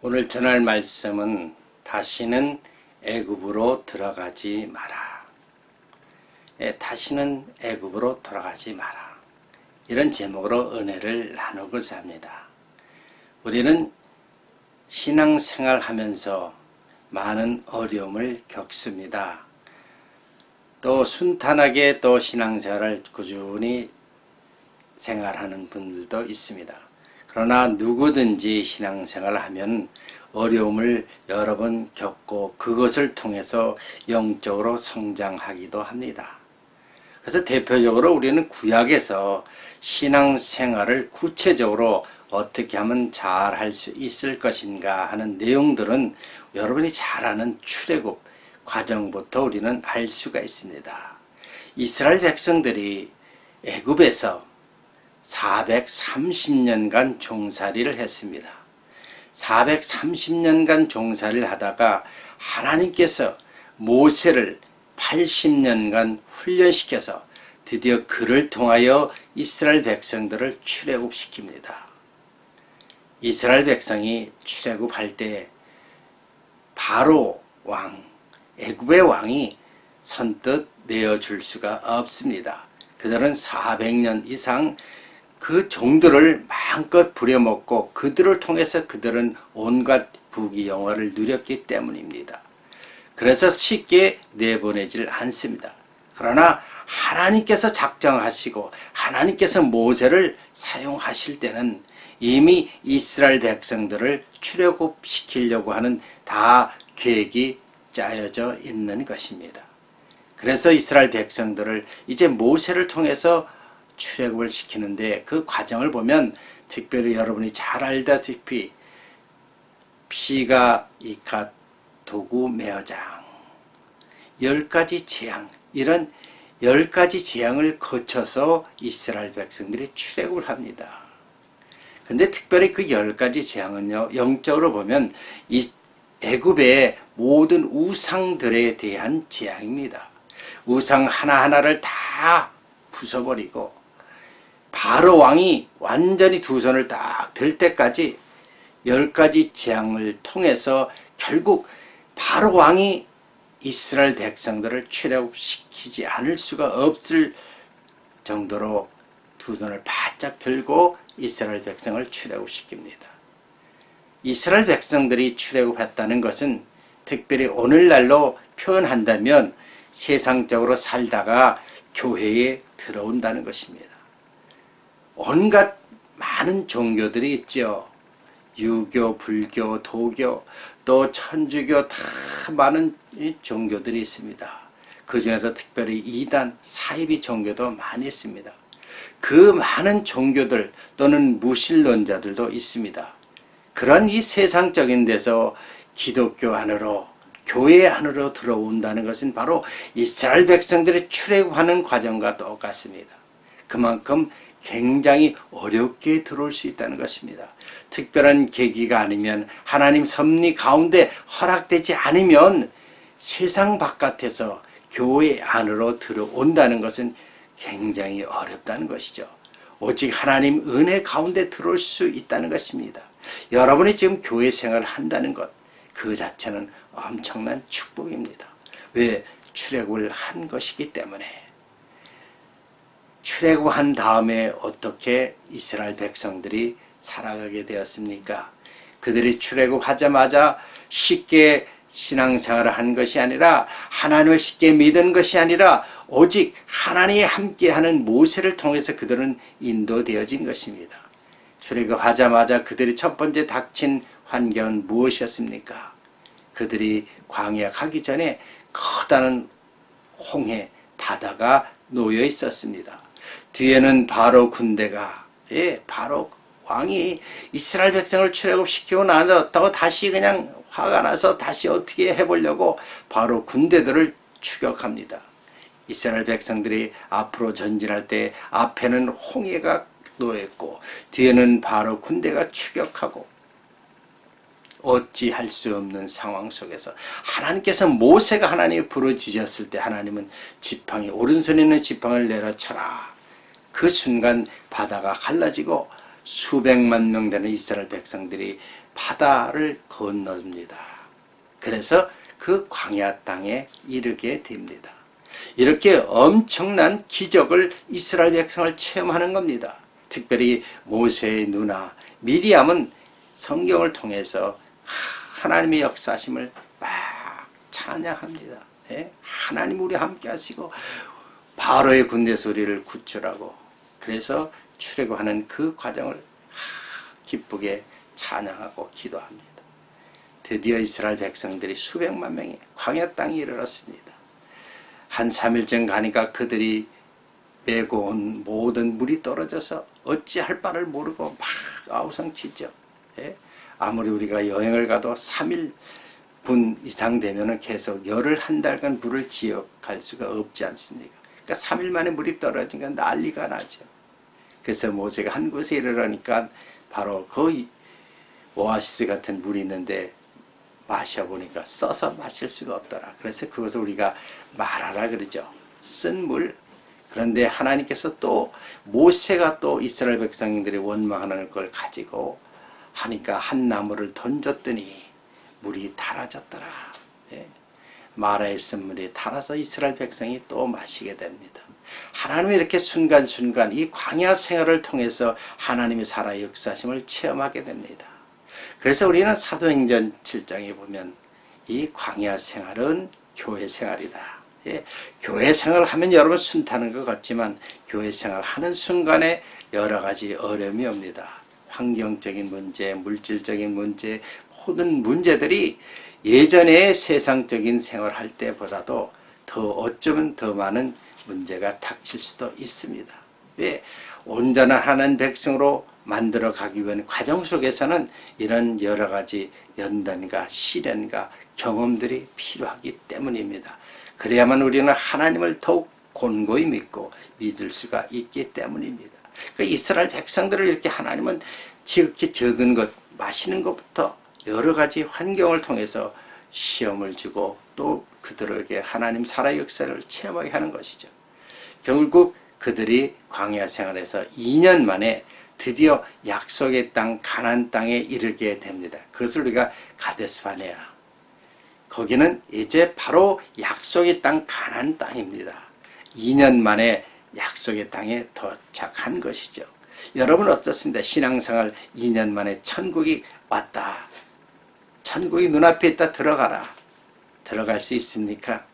오늘 전할 말씀은 다시는 애굽으로 들어가지 마라. 다시는 애굽으로 돌아가지 마라. 이런 제목으로 은혜를 나누고자 합니다. 우리는 신앙생활 하면서 많은 어려움을 겪습니다. 또 순탄하게 또 신앙생활을 꾸준히 생활하는 분들도 있습니다. 그러나 누구든지 신앙생활을 하면 어려움을 여러 번 겪고 그것을 통해서 영적으로 성장하기도 합니다. 그래서 대표적으로 우리는 구약에서 신앙생활을 구체적으로 어떻게 하면 잘 할 수 있을 것인가 하는 내용들은 여러분이 잘 아는 출애굽 과정부터 우리는 알 수가 있습니다. 이스라엘 백성들이 애굽에서 430년간 종살이를 했습니다. 430년간 종살이를 하다가 하나님께서 모세를 80년간 훈련시켜서 드디어 그를 통하여 이스라엘 백성들을 출애굽시킵니다. 이스라엘 백성이 출애굽할 때 바로 왕, 애굽의 왕이 선뜻 내어줄 수가 없습니다. 그들은 400년 이상 그 종들을 마음껏 부려먹고 그들을 통해서 그들은 온갖 부귀영화를 누렸기 때문입니다. 그래서 쉽게 내보내질 않습니다. 그러나 하나님께서 작정하시고 하나님께서 모세를 사용하실 때는 이미 이스라엘 백성들을 출애굽시키려고 하는 다 계획이 짜여져 있는 것입니다. 그래서 이스라엘 백성들을 이제 모세를 통해서 출애굽을 시키는데 그 과정을 보면 특별히 여러분이 잘 알다시피 피가 이갓 도구 메어장 10가지 재앙, 이런 10가지 재앙을 거쳐서 이스라엘 백성들이 출애굽을 합니다. 근데 특별히 그 10가지 재앙은요, 영적으로 보면 이 애굽의 모든 우상들에 대한 재앙입니다. 우상 하나하나를 다 부숴버리고 바로 왕이 완전히 두 손을 딱 들 때까지 10가지 재앙을 통해서 결국 바로 왕이 이스라엘 백성들을 출애굽시키지 않을 수가 없을 정도로 두 손을 바짝 들고 이스라엘 백성을 출애굽시킵니다. 이스라엘 백성들이 출애굽했다는 것은 특별히 오늘날로 표현한다면 세상적으로 살다가 교회에 들어온다는 것입니다. 온갖 많은 종교들이 있죠. 유교, 불교, 도교, 또 천주교, 다 많은 종교들이 있습니다. 그 중에서 특별히 이단, 사이비 종교도 많이 있습니다. 그 많은 종교들 또는 무신론자들도 있습니다. 그런 이 세상적인 데서 기독교 안으로, 교회 안으로 들어온다는 것은 바로 이스라엘 백성들이 출애굽하는 과정과 똑같습니다. 그만큼 굉장히 어렵게 들어올 수 있다는 것입니다. 특별한 계기가 아니면 하나님 섭리 가운데 허락되지 않으면 세상 바깥에서 교회 안으로 들어온다는 것은 굉장히 어렵다는 것이죠. 오직 하나님 은혜 가운데 들어올 수 있다는 것입니다. 여러분이 지금 교회 생활을 한다는 것, 그 자체는 엄청난 축복입니다. 왜? 출애굽을 한 것이기 때문에. 출애굽한 다음에 어떻게 이스라엘 백성들이 살아가게 되었습니까? 그들이 출애굽하자마자 쉽게 신앙생활을 한 것이 아니라 하나님을 쉽게 믿은 것이 아니라 오직 하나님이 함께하는 모세를 통해서 그들은 인도되어진 것입니다. 출애굽하자마자 그들이 첫 번째 닥친 환경은 무엇이었습니까? 그들이 광야 가기 전에 커다란 홍해 바다가 놓여 있었습니다. 뒤에는 바로 군대가, 바로 왕이 이스라엘 백성을 출애굽시키고 나섰다고 다시 그냥 화가 나서 다시 어떻게 해보려고 바로 군대들을 추격합니다. 이스라엘 백성들이 앞으로 전진할 때 앞에는 홍해가 놓여있고 뒤에는 바로 군대가 추격하고 어찌할 수 없는 상황 속에서 하나님께서 모세가 하나님이 부르짖었을 때 하나님은 지팡이, 오른손에 있는 지팡이를 내려쳐라. 그 순간 바다가 갈라지고 수백만 명 되는 이스라엘 백성들이 바다를 건너습니다. 그래서 그 광야 땅에 이르게 됩니다. 이렇게 엄청난 기적을 이스라엘 백성을 체험하는 겁니다. 특별히 모세의 누나 미리암은 성경을 통해서 하나님의 역사심을 막 찬양합니다. 하나님 우리 함께 하시고 바로의 군대 소리를 구출하고 그래서 출애굽하는 그 과정을 기쁘게 찬양하고 기도합니다. 드디어 이스라엘 백성들이 수백만 명이 광야 땅에 이르렀습니다. 한 3일쯤 가니까 그들이 메고 온 모든 물이 떨어져서 어찌할 바를 모르고 막 아우성치죠. 아무리 우리가 여행을 가도 3일분 이상 되면 계속 열흘 한 달간 물을 지역할 수가 없지 않습니까? 그러니까 3일 만에 물이 떨어지니까 난리가 나죠. 그래서 모세가 한 곳에 이르러니까 바로 그 오아시스 같은 물이 있는데 마셔보니까 써서 마실 수가 없더라. 그래서 그것을 우리가 말하라 그러죠. 쓴 물. 그런데 하나님께서 또 모세가 또 이스라엘 백성들이 원망하는 걸 가지고 하니까 한 나무를 던졌더니 물이 달아졌더라. 마라의 쓴물이 달아서 이스라엘 백성이 또 마시게 됩니다. 하나님이 이렇게 순간순간 이 광야 생활을 통해서 하나님의 살아 역사심을 체험하게 됩니다. 그래서 우리는 사도행전 7장에 보면 이 광야 생활은 교회 생활이다. 교회 생활을 하면 여러분 순탄한 것 같지만 교회 생활을 하는 순간에 여러 가지 어려움이 옵니다. 환경적인 문제, 물질적인 문제, 모든 문제들이 예전에 세상적인 생활할 때보다도 더 어쩌면 더 많은 문제가 닥칠 수도 있습니다. 왜? 온전한 하나님 백성으로 만들어 가기 위한 과정 속에서는 이런 여러 가지 연단과 시련과 경험들이 필요하기 때문입니다. 그래야만 우리는 하나님을 더욱 곤고히 믿고 믿을 수가 있기 때문입니다. 그러니까 이스라엘 백성들을 이렇게 하나님은 지극히 적은 것, 마시는 것부터 여러 가지 환경을 통해서 시험을 주고 또 그들에게 하나님 살아 역사를 체험하게 하는 것이죠. 결국 그들이 광야 생활에서 2년 만에 드디어 약속의 땅 가나안 땅에 이르게 됩니다. 그것을 우리가 가데스바네아. 거기는 이제 바로 약속의 땅 가나안 땅입니다. 2년 만에 약속의 땅에 도착한 것이죠. 여러분 어떻습니까? 신앙생활 2년 만에 천국이 왔다. 천국이 눈앞에 있다. 들어가라. 들어갈 수 있습니까?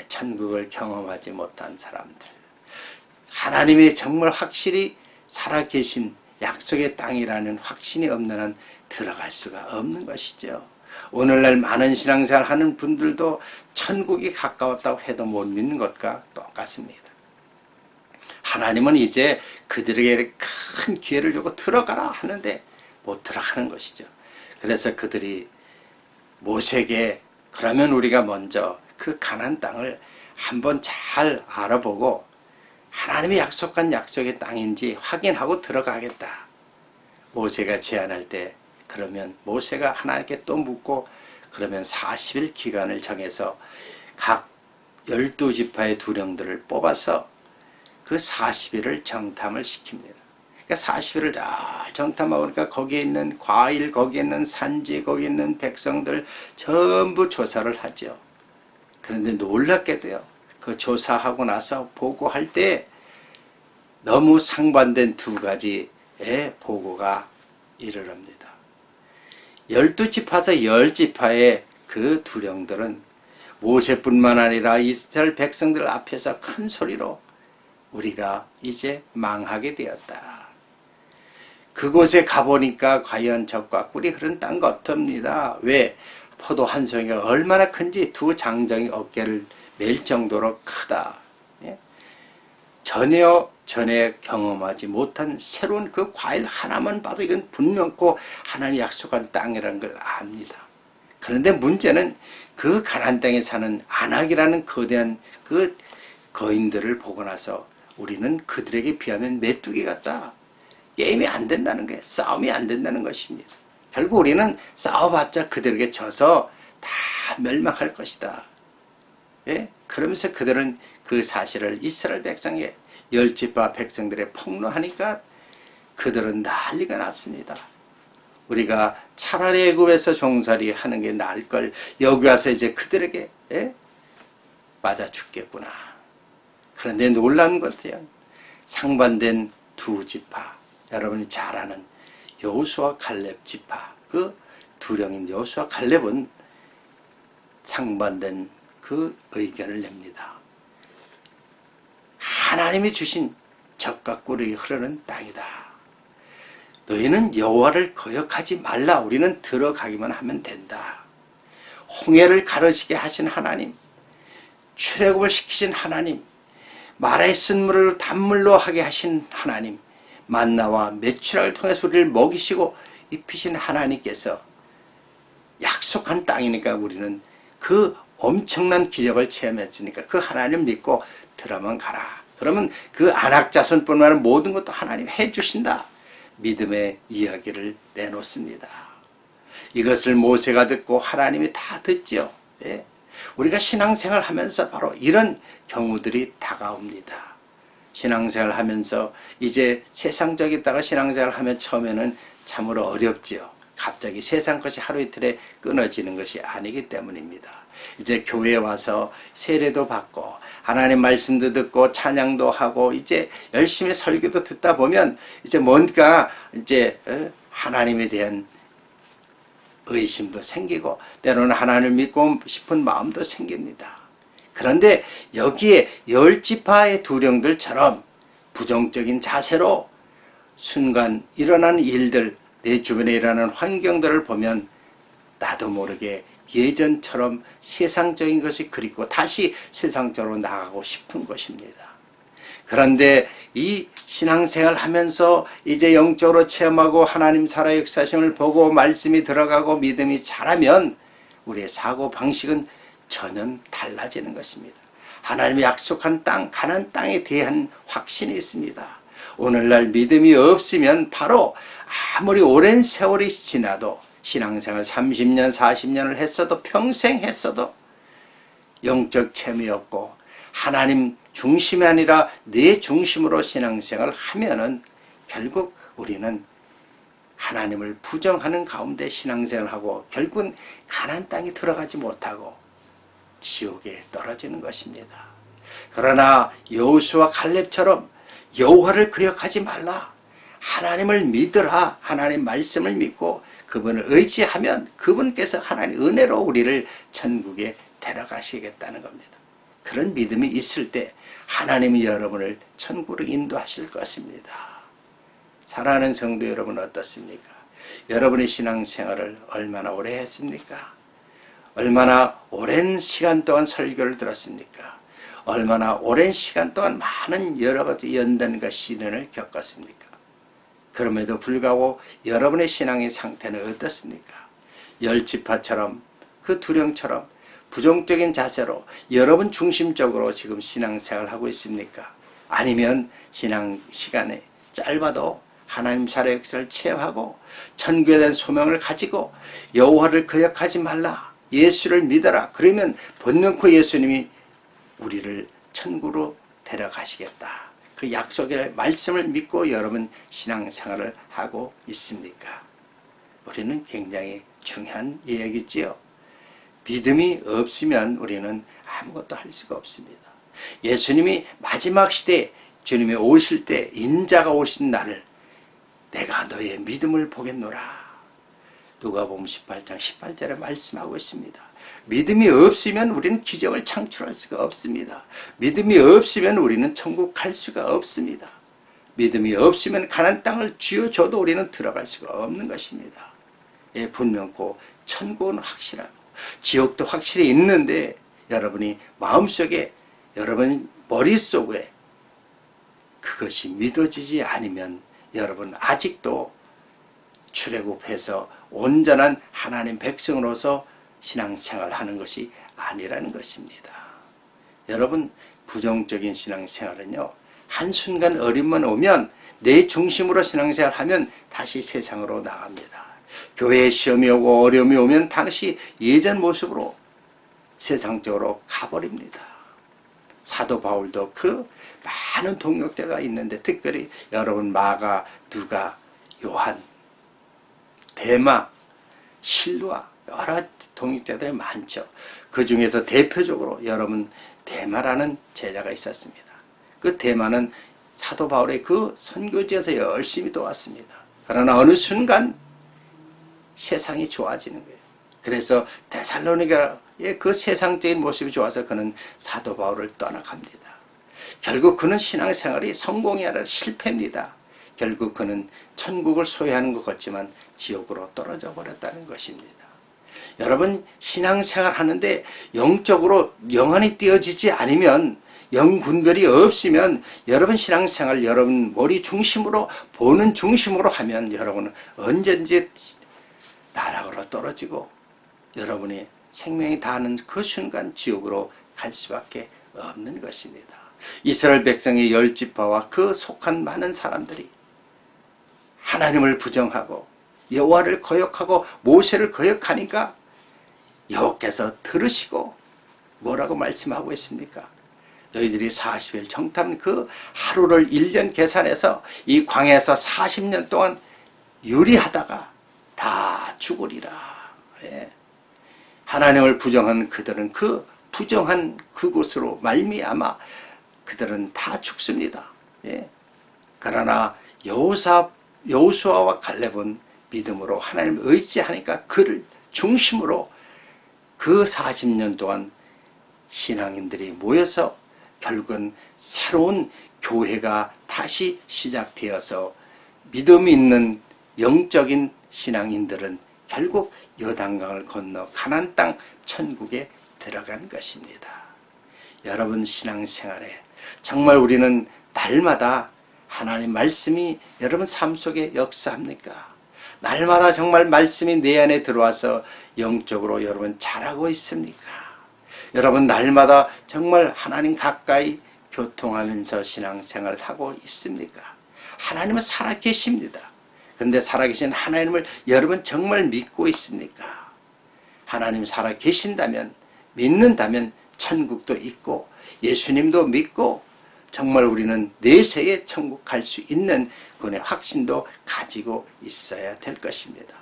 천국을 경험하지 못한 사람들. 하나님이 정말 확실히 살아계신 약속의 땅이라는 확신이 없는 한 들어갈 수가 없는 것이죠. 오늘날 많은 신앙생활 하는 분들도 천국이 가까웠다고 해도 못 믿는 것과 똑같습니다. 하나님은 이제 그들에게 큰 기회를 주고 들어가라 하는데 못 들어가는 것이죠. 그래서 그들이 모세에게 그러면 우리가 먼저 그 가나안 땅을 한번 잘 알아보고 하나님이 약속한 약속의 땅인지 확인하고 들어가겠다. 모세가 제안할 때 그러면 모세가 하나님께 또 묻고 그러면 40일 기간을 정해서 각 12지파의 두령들을 뽑아서 그 40일을 정탐을 시킵니다. 그러니까 40일을 잘 정탐하고 그러니까 거기에 있는 과일, 거기에 있는 산지, 거기에 있는 백성들 전부 조사를 하죠. 그런데 놀랍게도요. 그 조사하고 나서 보고할 때 너무 상반된 두 가지의 보고가 이르릅니다. 12지파에서 10지파의 그 두령들은 모세뿐만 아니라 이스라엘 백성들 앞에서 큰 소리로 우리가 이제 망하게 되었다. 그곳에 가보니까 과연 젖과 꿀이 흐른 땅 같습니다. 왜? 포도 한 송이가 얼마나 큰지 두 장정이 어깨를 맬 정도로 크다. 전에 경험하지 못한 새로운 그 과일 하나만 봐도 이건 분명코 하나님 약속한 땅이라는 걸 압니다. 그런데 문제는 그 가나안 땅에 사는 아낙이라는 거대한 그 거인들을 보고 나서 우리는 그들에게 비하면 메뚜기 같다. 게임이 안 된다는 거예요. 싸움이 안 된다는 것입니다. 결국 우리는 싸워봤자 그들에게 져서 다 멸망할 것이다. 그러면서 그들은 그 사실을 이스라엘 백성의 10지파 백성들에 폭로하니까 그들은 난리가 났습니다. 우리가 차라리 애굽에서 종살이 하는 게 나을 걸 여기 와서 이제 그들에게 맞아 죽겠구나. 그런데 놀라운 것이요. 상반된 두 지파, 여러분이 잘 아는 여호수아 갈렙 지파, 그 두령인 여호수아 갈렙은 상반된 그 의견을 냅니다. 하나님이 주신 젖과 꿀이 흐르는 땅이다. 너희는 여호와를 거역하지 말라. 우리는 들어가기만 하면 된다. 홍해를 가르치게 하신 하나님, 출애굽을 시키신 하나님, 마라에 쓴 물을 단물로 하게 하신 하나님, 만나와 메추라를 통해서 우리를 먹이시고 입히신 하나님께서 약속한 땅이니까 우리는 그 엄청난 기적을 체험했으니까 그 하나님 믿고 들어만 가라. 그러면 그 안악자손뿐만 아니라 모든 것도 하나님 해주신다. 믿음의 이야기를 내놓습니다. 이것을 모세가 듣고 하나님이 다 듣죠. 우리가 신앙생활 하면서 바로 이런 경우들이 다가옵니다. 신앙생활 하면서 이제 세상적이다가 신앙생활 하면 처음에는 참으로 어렵지요. 갑자기 세상 것이 하루 이틀에 끊어지는 것이 아니기 때문입니다. 이제 교회에 와서 세례도 받고 하나님 말씀도 듣고 찬양도 하고 이제 열심히 설교도 듣다 보면 이제 뭔가 이제 하나님에 대한 의심도 생기고 때로는 하나님을 믿고 싶은 마음도 생깁니다. 그런데 여기에 10지파의 두령들처럼 부정적인 자세로 순간 일어나는 일들, 내 주변에 일어나는 환경들을 보면 나도 모르게 예전처럼 세상적인 것이 그립고 다시 세상적으로 나가고 싶은 것입니다. 그런데 이 신앙생활 하면서 이제 영적으로 체험하고 하나님 살아 역사심을 보고 말씀이 들어가고 믿음이 자라면 우리의 사고방식은 전혀 달라지는 것입니다. 하나님이 약속한 땅, 가나안 땅에 대한 확신이 있습니다. 오늘날 믿음이 없으면 바로 아무리 오랜 세월이 지나도 신앙생활 30년, 40년을 했어도 평생 했어도 영적 체험이 없고 하나님 중심이 아니라 내 중심으로 신앙생활을 하면은 결국 우리는 하나님을 부정하는 가운데 신앙생활을 하고 결국은 가나안 땅에 들어가지 못하고 지옥에 떨어지는 것입니다. 그러나 여호수아 갈렙처럼 여호와를 거역하지 말라. 하나님을 믿으라. 하나님 말씀을 믿고 그분을 의지하면 그분께서 하나님 은혜로 우리를 천국에 데려가시겠다는 겁니다. 그런 믿음이 있을 때 하나님이 여러분을 천국으로 인도하실 것입니다. 사랑하는 성도 여러분 어떻습니까? 여러분의 신앙생활을 얼마나 오래 했습니까? 얼마나 오랜 시간 동안 설교를 들었습니까? 얼마나 오랜 시간 동안 많은 여러 가지 연단과 시련을 겪었습니까? 그럼에도 불구하고 여러분의 신앙의 상태는 어떻습니까? 10지파처럼 그 두령처럼 부정적인 자세로 여러분 중심적으로 지금 신앙생활을 하고 있습니까? 아니면 신앙 시간에 짧아도 하나님 살아의 역사를 체험하고 천국에 대한 소명을 가지고 여호와를 거역하지 말라. 예수를 믿어라. 그러면 번능코 예수님이 우리를 천국으로 데려가시겠다. 그 약속의 말씀을 믿고 여러분 신앙생활을 하고 있습니까? 우리는 굉장히 중요한 이야기지요. 믿음이 없으면 우리는 아무것도 할 수가 없습니다. 예수님이 마지막 시대에 주님이 오실 때 인자가 오신 날을 내가 너의 믿음을 보겠노라. 누가복음 18장 18절에 말씀하고 있습니다. 믿음이 없으면 우리는 기적을 창출할 수가 없습니다. 믿음이 없으면 우리는 천국 갈 수가 없습니다. 믿음이 없으면 가나안 땅을 쥐어줘도 우리는 들어갈 수가 없는 것입니다. 예, 분명코 천국은 확실하고 지옥도 확실히 있는데 여러분이 마음속에 여러분 머릿속에 그것이 믿어지지 않으면 여러분 아직도 출애굽해서 온전한 하나님 백성으로서 신앙생활을 하는 것이 아니라는 것입니다. 여러분 부정적인 신앙생활은요 한순간 어림만 오면 내 중심으로 신앙생활을 하면 다시 세상으로 나갑니다. 교회에 시험이 오고 어려움이 오면 당시 예전 모습으로 세상적으로 가버립니다. 사도 바울도 그 많은 동역자가 있는데 특별히 여러분 마가, 누가, 요한, 데마, 실루아 여러 동역자들이 많죠. 그 중에서 대표적으로 여러분 데마라는 제자가 있었습니다. 그 데마는 사도 바울의 그 선교지에서 열심히 도왔습니다. 그러나 어느 순간 세상이 좋아지는 거예요. 그래서 데살로니가의 그 세상적인 모습이 좋아서 그는 사도 바울을 떠나갑니다. 결국 그는 신앙생활이 성공이 아니라 실패입니다. 결국 그는 천국을 소유하는 것 같지만 지옥으로 떨어져 버렸다는 것입니다. 여러분 신앙생활 하는데 영적으로 영혼이 띄어지지 않으면, 영분별이 없으면 여러분 신앙생활 여러분 머리 중심으로 보는 중심으로 하면 여러분은 언제든지 나락으로 떨어지고 여러분이 생명이 다하는 그 순간 지옥으로 갈 수밖에 없는 것입니다. 이스라엘 백성의 10지파와 그 속한 많은 사람들이 하나님을 부정하고 여호와를 거역하고 모세를 거역하니까 여호와께서 들으시고 뭐라고 말씀하고 있습니까? 너희들이 40일 정탐 그 하루를 1년 계산해서 이 광야에서 40년 동안 유리하다가 다 죽으리라. 예. 하나님을 부정한 그들은 그 부정한 그곳으로 말미암아 그들은 다 죽습니다. 예. 그러나 여호수아와 갈렙은 믿음으로 하나님을 의지하니까 그를 중심으로 그 40년 동안 신앙인들이 모여서 결국은 새로운 교회가 다시 시작되어서 믿음 있는 영적인 신앙인들은 결국 요단강을 건너 가나안 땅 천국에 들어간 것입니다. 여러분 신앙생활에 정말 우리는 날마다 하나님 말씀이 여러분 삶 속에 역사합니까? 날마다 정말 말씀이 내 안에 들어와서 영적으로 여러분 자라고 있습니까? 여러분 날마다 정말 하나님 가까이 교통하면서 신앙생활을 하고 있습니까? 하나님은 살아계십니다. 그런데 살아계신 하나님을 여러분 정말 믿고 있습니까? 하나님 살아계신다면, 믿는다면 천국도 있고 예수님도 믿고 정말 우리는 내세에 천국 갈 수 있는 그의 확신도 가지고 있어야 될 것입니다.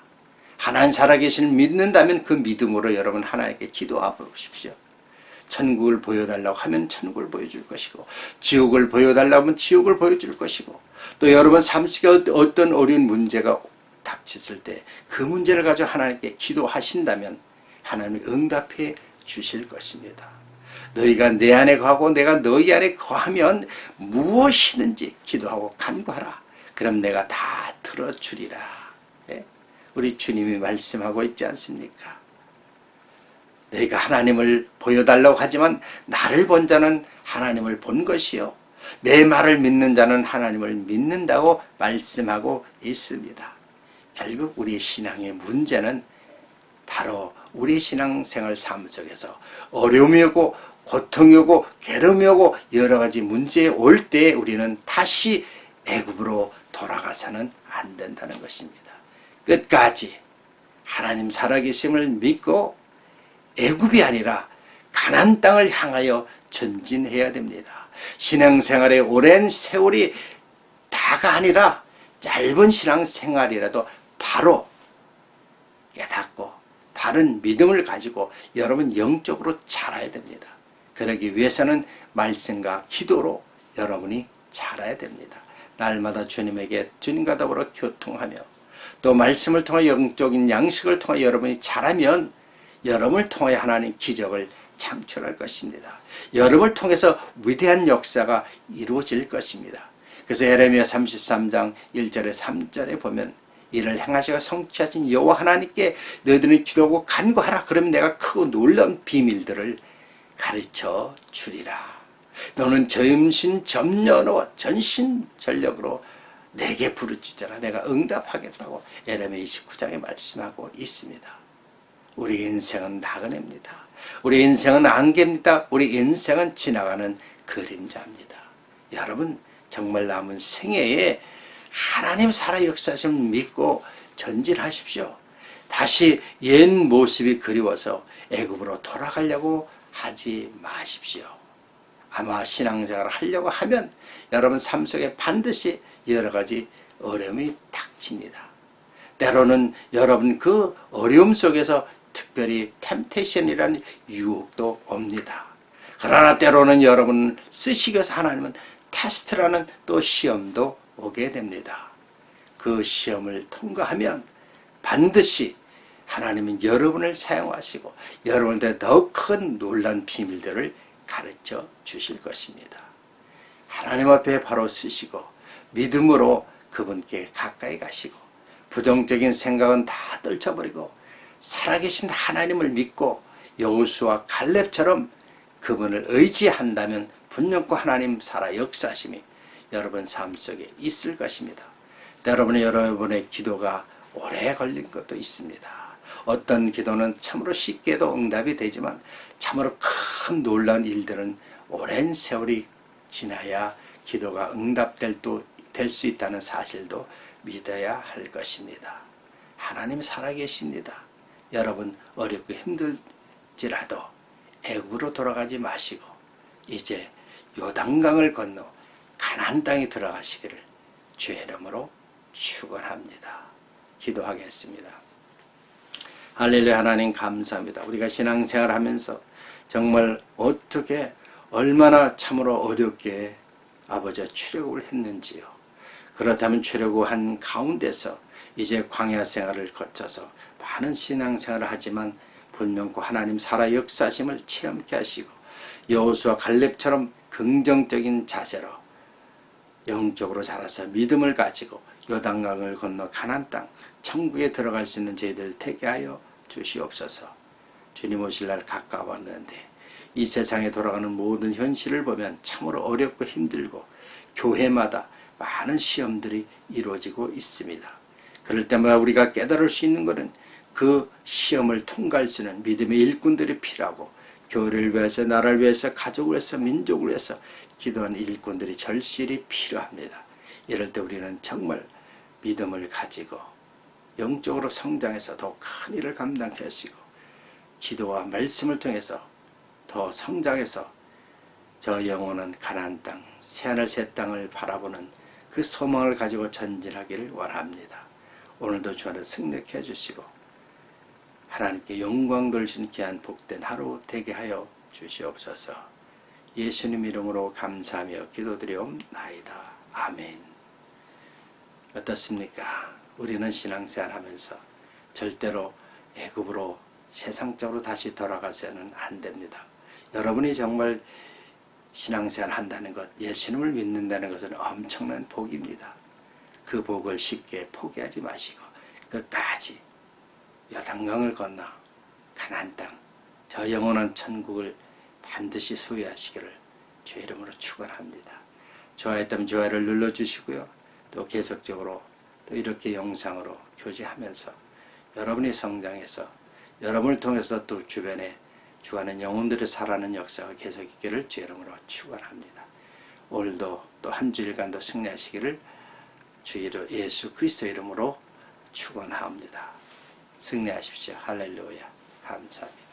하나님 살아계신 믿는다면 그 믿음으로 여러분 하나님께 기도하고 보십시오. 천국을 보여달라고 하면 천국을 보여줄 것이고, 지옥을 보여달라고 하면 지옥을 보여줄 것이고, 또 여러분 삶 속에 어떤 어려운 문제가 닥쳤을 때 그 문제를 가지고 하나님께 기도하신다면 하나님이 응답해 주실 것입니다. 너희가 내 안에 거하고 내가 너희 안에 거하면 무엇이든지 기도하고 간구하라. 그럼 내가 다 들어주리라. 예? 우리 주님이 말씀하고 있지 않습니까? 너희가 하나님을 보여달라고 하지만 나를 본 자는 하나님을 본 것이요, 내 말을 믿는 자는 하나님을 믿는다고 말씀하고 있습니다. 결국 우리 신앙의 문제는 바로 우리 신앙생활 삶 속에서 어려움이 오고 고통이 오고 괴로움이 오고 여러 가지 문제 올 때 우리는 다시 애굽으로 돌아가서는 안 된다는 것입니다. 끝까지 하나님 살아계심을 믿고 애굽이 아니라 가나안 땅을 향하여 전진해야 됩니다. 신앙생활의 오랜 세월이 다가 아니라 짧은 신앙생활이라도 바로 깨닫고 바른 믿음을 가지고 여러분 영적으로 자라야 됩니다. 그러기 위해서는 말씀과 기도로 여러분이 자라야 됩니다. 날마다 주님에게 주님과 더불어 교통하며 또 말씀을 통해 영적인 양식을 통해 여러분이 자라면 여러분을 통해 하나님 기적을 창출할 것입니다. 여러분을 통해서 위대한 역사가 이루어질 것입니다. 그래서 예레미야 33장 1절에 3절에 보면 이를 행하시고 성취하신 여호와 하나님께 너희들은 기도하고 간구하라. 그러면 내가 크고 놀라운 비밀들을 가르쳐 주리라. 너는 전심전력으로 전신전력으로 내게 부르짖어라. 내가 응답하겠다고 예레미야 29장에 말씀하고 있습니다. 우리 인생은 나그네입니다. 우리 인생은 안개입니다. 우리 인생은 지나가는 그림자입니다. 여러분 정말 남은 생애에 하나님 살아 역사심을 믿고 전진하십시오. 다시 옛 모습이 그리워서 애굽으로 돌아가려고 하지 마십시오. 아마 신앙생활을 하려고 하면 여러분 삶 속에 반드시 여러 가지 어려움이 닥칩니다. 때로는 여러분 그 어려움 속에서 특별히 템테이션이라는 유혹도 옵니다. 그러나 때로는 여러분을 쓰시기 위해서 하나님은 테스트라는 또 시험도 오게 됩니다. 그 시험을 통과하면 반드시 하나님은 여러분을 사용하시고 여러분한테 더 큰 놀란 비밀들을 가르쳐 주실 것입니다. 하나님 앞에 바로 쓰시고 믿음으로 그분께 가까이 가시고 부정적인 생각은 다 떨쳐버리고 살아계신 하나님을 믿고 여호수아 갈렙처럼 그분을 의지한다면 분명코 하나님 살아 역사하심이 여러분 삶 속에 있을 것입니다. 때로는 여러분의 기도가 오래 걸린 것도 있습니다. 어떤 기도는 참으로 쉽게도 응답이 되지만 참으로 큰 놀라운 일들은 오랜 세월이 지나야 기도가 응답될 수 있다는 사실도 믿어야 할 것입니다. 하나님 살아계십니다. 여러분 어렵고 힘들지라도 애굽으로 돌아가지 마시고 이제 요단강을 건너 가나안 땅에 들어가시기를 주의 이름으로 축원합니다. 기도하겠습니다. 할렐루야. 하나님 감사합니다. 우리가 신앙생활을 하면서 정말 어떻게 얼마나 참으로 어렵게 아버지 출애굽을 했는지요. 그렇다면 출애굽한 가운데서 이제 광야 생활을 거쳐서 많은 신앙생활을 하지만 분명코 하나님 살아 역사심을 체험케 하시고 여호수아 갈렙처럼 긍정적인 자세로 영적으로 자라서 믿음을 가지고 요단강을 건너 가나안 땅 천국에 들어갈 수 있는 저희들 되게 하여 주시옵소서. 주님 오실 날 가까웠는데 이 세상에 돌아가는 모든 현실을 보면 참으로 어렵고 힘들고 교회마다 많은 시험들이 이루어지고 있습니다. 그럴 때마다 우리가 깨달을 수 있는 것은 그 시험을 통과할 수 있는 믿음의 일꾼들이 필요하고 교회를 위해서 나라를 위해서 가족을 위해서 민족을 위해서 기도하는 일꾼들이 절실히 필요합니다. 이럴 때 우리는 정말 믿음을 가지고 영적으로 성장해서 더 큰 일을 감당케 하시고 기도와 말씀을 통해서 더 성장해서 저 영원한 가나안 땅, 새하늘 새 땅을 바라보는 그 소망을 가지고 전진하기를 원합니다. 오늘도 주 안에 승리케 해주시고 하나님께 영광 돌리신 귀한 복된 하루 되게 하여 주시옵소서. 예수님 이름으로 감사하며 기도드리옵나이다. 아멘. 어떻습니까? 우리는 신앙생활 하면서 절대로 애굽으로 세상적으로 다시 돌아가서는 안 됩니다. 여러분이 정말 신앙생활 한다는 것, 예수님을 믿는다는 것은 엄청난 복입니다. 그 복을 쉽게 포기하지 마시고 끝까지 요단강을 건너 가나안 땅, 저 영원한 천국을 반드시 소유하시기를 주의 이름으로 축원합니다. 좋아했다면 좋아요를 눌러주시고요. 또 계속적으로 또 이렇게 영상으로 교제하면서 여러분이 성장해서 여러분을 통해서 또 주변에 주하는 영혼들이 살아가는 역사가 계속 있기를 주의 이름으로 축원합니다. 오늘도 또 한 주일간도 승리하시기를 주 예수 그리스도 이름으로 축원합니다. 승리하십시오. 할렐루야. 감사합니다.